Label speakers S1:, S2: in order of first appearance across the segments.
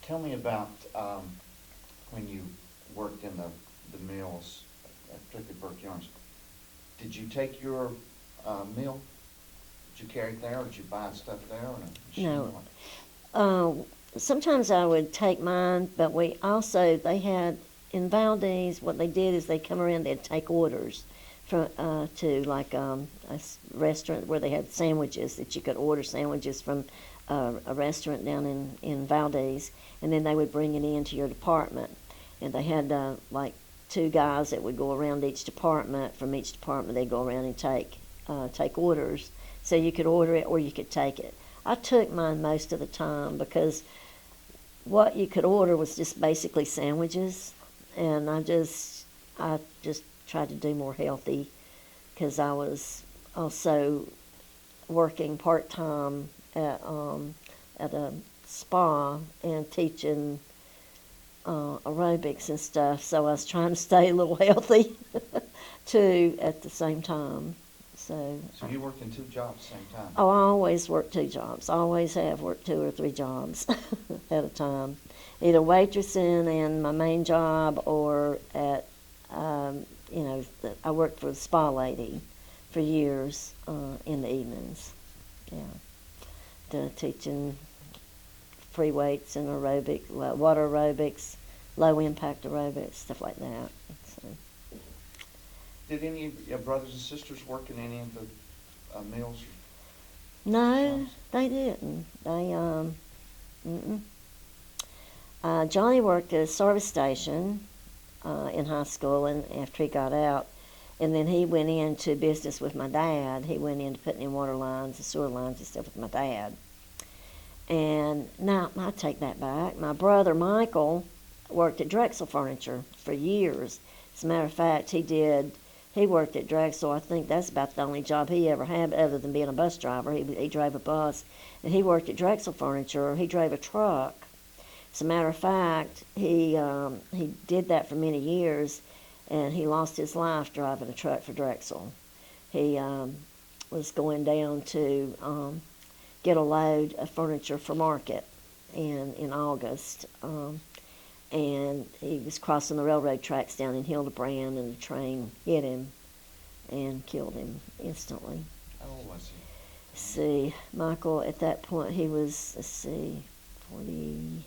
S1: Tell me about when you worked in the mills, particularly Burke Yarns. Did you take your mill? Did you carry it there, or did you buy stuff there on a machine?
S2: No. Sometimes I would take mine, but they had, in Valdez, what they did is they come around, they'd take orders from, to like restaurant where they had sandwiches, that you could order sandwiches from a restaurant down in Valdez, and then they would bring it into your department. And they had like two guys that would go around each department. From each department, they'd go around and take orders. So you could order it or you could take it. I took mine most of the time because what you could order was just basically sandwiches, and I just tried to do more healthy because I was also working part-time at a spa and teaching aerobics and stuff, so I was trying to stay a little healthy too at the same time. So
S1: you worked in two jobs at the same time?
S2: Oh, I always worked two jobs. I always have worked 2 or 3 jobs at a time. Either waitressing in my main job or at, I worked for a spa lady for years in the evenings. Yeah. Teaching free weights and aerobic, water aerobics, low impact aerobics, stuff like that. So.
S1: Did any of your brothers and sisters work in any of the mills?
S2: No, they didn't. Johnny worked at a service station in high school, and after he got out, and then he went into business with my dad. He went into putting in water lines and sewer lines and stuff with my dad. And now I take that back. My brother Michael worked at Drexel Furniture for years. As a matter of fact, he worked at Drexel. I think that's about the only job he ever had other than being a bus driver. He drove a bus, and he worked at Drexel Furniture. He drove a truck. As a matter of fact, he did that for many years, and he lost his life driving a truck for Drexel. He was going down to get a load of furniture for market in August. And he was crossing the railroad tracks down in Hildebrand, and the train hit him and killed him instantly.
S1: How old was he?
S2: See, Michael, at that point, he was, 40,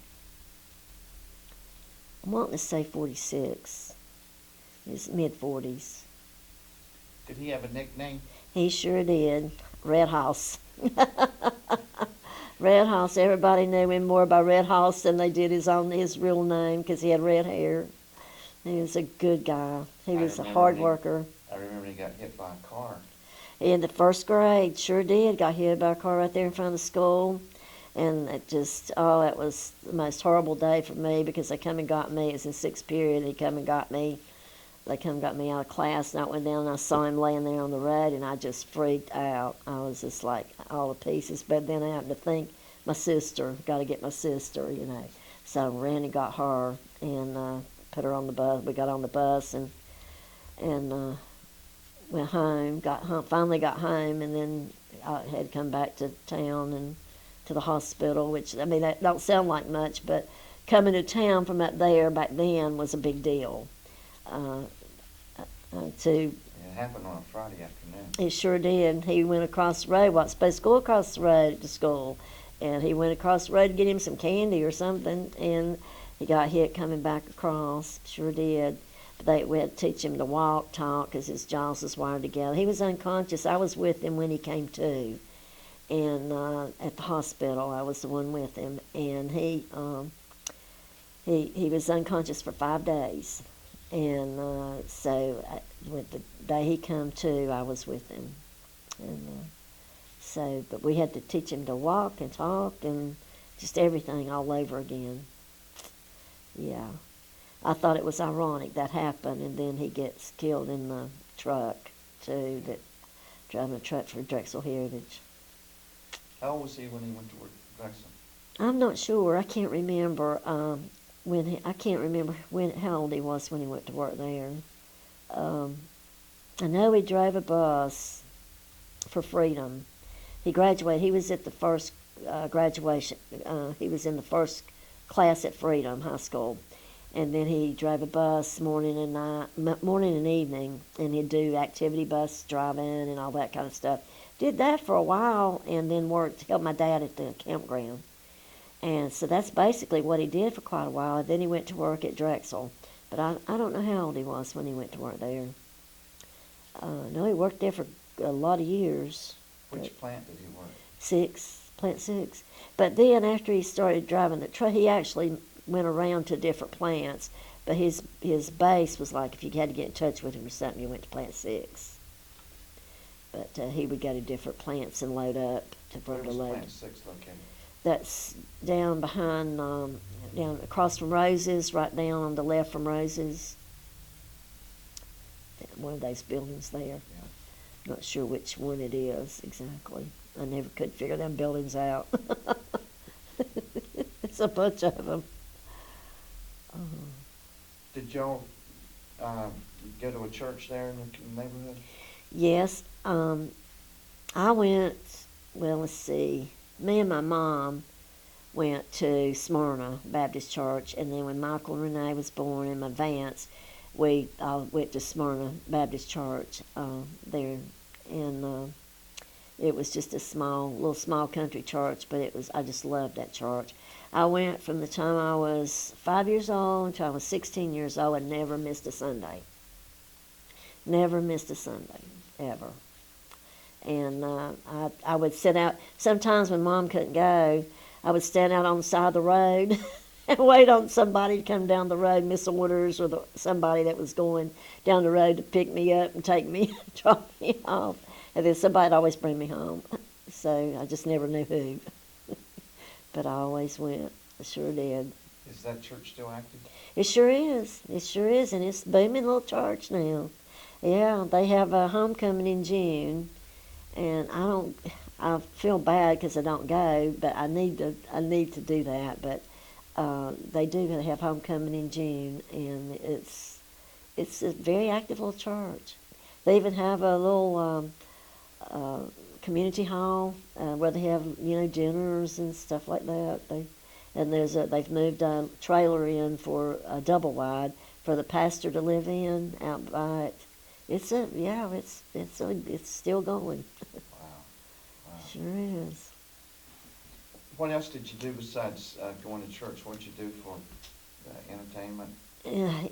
S2: I'm wanting to say 46. His mid-40s.
S1: Did he have a nickname?
S2: He sure did. Red House. Red House. Everybody knew him more by Red House than they did his real name because he had red hair. He was a good guy. He was a hard worker.
S1: I remember he got hit by a car.
S2: In the first grade, sure did. Got hit by a car right there in front of the school. And it just, it was the most horrible day for me because they come and got me. It was in 6th period. They come and got me. They come and got me out of class, and I went down and I saw him laying there on the road, and I just freaked out. I was just like all to pieces. But then I happened to think, my sister, got to get my sister, So I ran and got her and put her on the bus. We got on the bus and went home. Finally got home, and then I had come back to town and to the hospital. Which that don't sound like much, but coming to town from up there back then was a big deal.
S1: It happened on a Friday afternoon.
S2: It sure did. He went across the road. Wasn't supposed to go across the road to school, and he went across the road to get him some candy or something, and he got hit coming back across. Sure did. But we had to teach him to walk, talk, because his jaws was wired together. He was unconscious. I was with him when he came to, and at the hospital, I was the one with him, and he was unconscious for 5 days. And so with the day he come to, I was with him. And but we had to teach him to walk and talk and just everything all over again. Yeah. I thought it was ironic that happened, and then he gets killed in the truck, too, driving a truck for Drexel Heritage.
S1: How old was he when he went to work at Drexel?
S2: I'm not sure. I can't remember. How old he was when he went to work there. I know he drove a bus for Freedom. He graduated. He was at the first graduation. He was in the first class at Freedom High School. And then he drove a bus morning and evening, and he'd do activity bus driving and all that kind of stuff. Did that for a while, and then helped my dad at the campground. And so that's basically what he did for quite a while. Then he went to work at Drexel. But I don't know how old he was when he went to work there. No, he worked there for a lot of years.
S1: Which plant did he work?
S2: Plant 6. But then after he started driving the truck, he actually went around to different plants. But his base was like, if you had to get in touch with him or something, you went to plant 6. But he would go to different plants and load up to
S1: Where was
S2: load.
S1: plant 6 located?
S2: That's down behind, down across from Rose's, right down on the left from Rose's. One of those buildings there.
S1: Yeah.
S2: Not sure which one it is exactly. I never could figure them buildings out. It's a bunch of them.
S1: Did y'all go to a church there in the neighborhood?
S2: Yes. I went, well, let's see. Me and my mom went to Smyrna Baptist Church, and then when Michael and Renee was born and my Vance, we went to Smyrna Baptist Church there, and it was just a little small country church, but I just loved that church. I went from the time I was 5 years old until I was 16 years old and never missed a Sunday. Never missed a Sunday, ever. And I would sit out, sometimes when Mom couldn't go, I would stand out on the side of the road and wait on somebody to come down the road, Miss Orders or somebody that was going down the road to pick me up and take me, drop me off. And then somebody'd always bring me home. So I just never knew who. But I always went. I sure did.
S1: Is that church still active?
S2: It sure is. It sure is. And it's a booming little church now. Yeah, they have a homecoming in June. And I feel bad because I don't go, but I need to do that. But they do have homecoming in June, and it's a very active little church. They even have a little community hall where they have dinners and stuff like that. They've moved a trailer in for a double wide for the pastor to live in out by it. It's still going.
S1: Wow.
S2: Sure is.
S1: What else did you do besides going to church? What did you do for entertainment?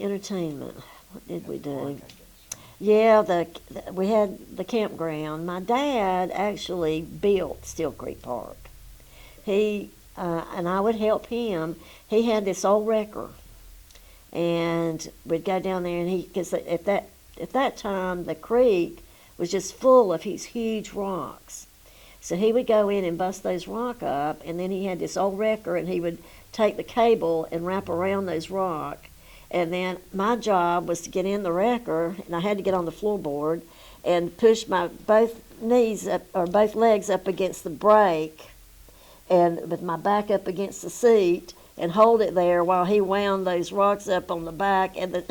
S2: Entertainment. What did we do?
S1: Park, I guess.
S2: Yeah, we had the campground. My dad actually built Steel Creek Park. He and I would help him. He had this old wrecker, and we'd go down there, and because at that time the creek was just full of these huge rocks. So he would go in and bust those rocks up, and then he had this old wrecker, and he would take the cable and wrap around those rocks. And then my job was to get in the wrecker, and I had to get on the floorboard and push my both legs up against the brake, and with my back up against the seat, and hold it there while he wound those rocks up on the back, and the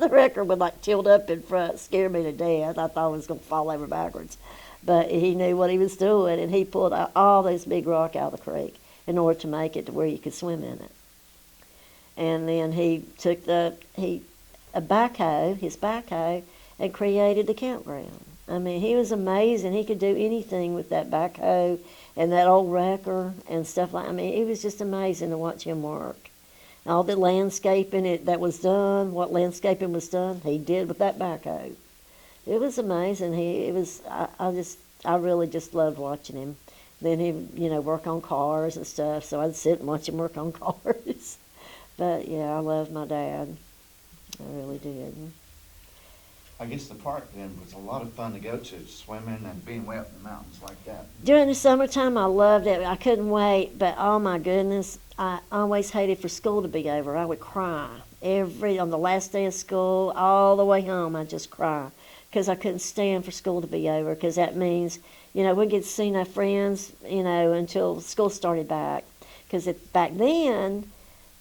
S2: wrecker would like tilt up in front, scare me to death. I thought I was going to fall over backwards. But he knew what he was doing, and he pulled out all those big rock out of the creek in order to make it to where you could swim in it. And then he took his backhoe, and created the campground. I mean, he was amazing. He could do anything with that backhoe and that old wrecker and stuff like. I mean, it was just amazing to watch him work. All the landscaping that was done, what landscaping was done, he did with that backhoe. It was amazing. I really just loved watching him. Then he'd, work on cars and stuff, so I'd sit and watch him work on cars. But, yeah, I loved my dad. I really did.
S1: I guess the park then was a lot of fun to go to, swimming and being way up in the mountains like that.
S2: During the summertime, I loved it. I couldn't wait, but oh my goodness, I always hated for school to be over. I would cry on the last day of school, all the way home. I'd just cry because I couldn't stand for school to be over, because that means, we wouldn't get to see no friends, until school started back. Because back then,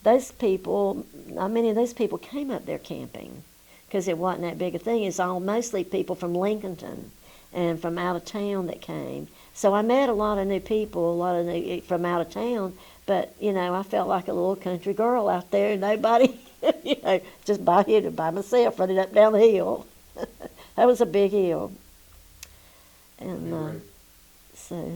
S2: many of those people came up there camping, because it wasn't that big a thing. It's all mostly people from Lincolnton and from out of town that came. So I met a lot of new people, a lot of new from out of town. But I felt like a little country girl out there, and nobody, just by myself, running up down the hill. That was a big hill, and so.